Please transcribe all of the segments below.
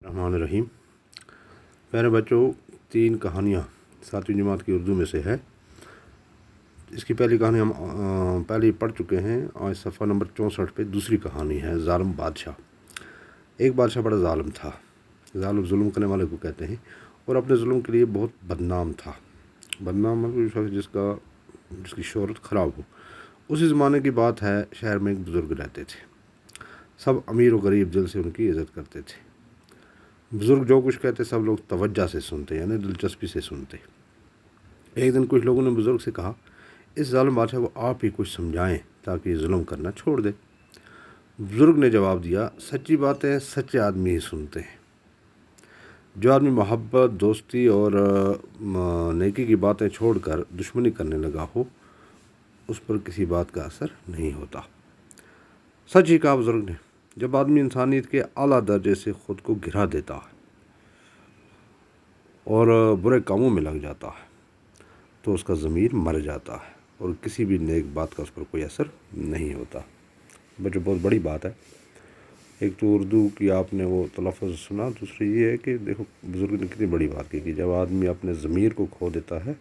الرحمن الرحیم۔ پیارے بچوں، 3 کہانیاں 7ویں جماعت کی اردو میں سے ہے۔ اس کی پہلی کہانی ہم پہلے ہی پڑھ چکے ہیں، اور صفحہ نمبر 64 پہ دوسری کہانی ہے، ظالم بادشاہ۔ ایک بادشاہ بڑا ظالم تھا۔ ظالم ظلم کرنے والے کو کہتے ہیں، اور اپنے ظلم کے لیے بہت بدنام تھا۔ بدنام مطلب جس کی شہرت خراب ہو۔ اسی زمانے کی بات ہے، شہر میں ایک بزرگ رہتے تھے۔ سب امیر و غریب دل سے ان کی عزت کرتے تھے۔ بزرگ جو کچھ کہتے سب لوگ توجہ سے سنتے، یعنی دلچسپی سے سنتے۔ ایک دن کچھ لوگوں نے بزرگ سے کہا، اس ظالم بادشاہ کو آپ ہی کچھ سمجھائیں تاکہ یہ ظلم کرنا چھوڑ دے۔ بزرگ نے جواب دیا، سچی باتیں سچے آدمی ہی سنتے ہیں۔ جو آدمی محبت، دوستی اور نیکی کی باتیں چھوڑ کر دشمنی کرنے لگا ہو، اس پر کسی بات کا اثر نہیں ہوتا۔ سچ ہی کہا بزرگ نے۔ جب آدمی انسانیت کے اعلیٰ درجے سے خود کو گرا دیتا ہے اور برے کاموں میں لگ جاتا ہے تو اس کا ضمیر مر جاتا ہے، اور کسی بھی نیک بات کا اس پر کوئی اثر نہیں ہوتا۔ بچوں، بہت بڑی بات ہے۔ ایک تو اردو کی آپ نے وہ تلفظ سنا، دوسری یہ ہے کہ دیکھو بزرگ نے کتنی بڑی بات کی کہ جب آدمی اپنے ضمیر کو کھو دیتا ہے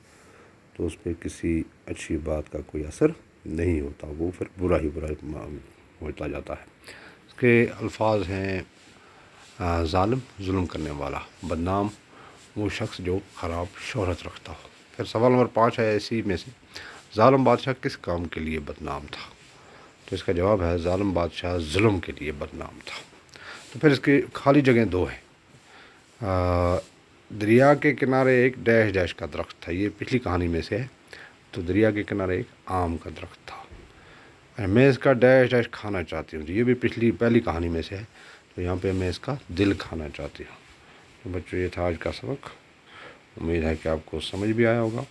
تو اس پہ کسی اچھی بات کا کوئی اثر نہیں ہوتا، وہ پھر برا ہی ہوتا جاتا ہے۔ اس کے الفاظ ہیں، ظالم ظلم کرنے والا، بدنام وہ شخص جو خراب شہرت رکھتا ہو۔ پھر سوال نمبر 5 ہے اسی میں سے، ظالم بادشاہ کس کام کے لیے بدنام تھا؟ تو اس کا جواب ہے، ظالم بادشاہ ظلم کے لیے بدنام تھا۔ تو پھر اس کی خالی جگہیں 2 ہیں۔ دریا کے کنارے ایک ڈیش ڈیش کا درخت تھا، یہ پچھلی کہانی میں سے ہے۔ تو دریا کے کنارے ایک آم کا درخت تھا۔ میں اس کا ڈیش ڈیش کھانا چاہتی ہوں، یہ بھی پہلی کہانی میں سے ہے۔ تو یہاں پہ میں اس کا دل کھانا چاہتی ہوں۔ تو بچوں، یہ تھا آج کا سبق۔ امید ہے کہ آپ کو سمجھ بھی آیا ہوگا۔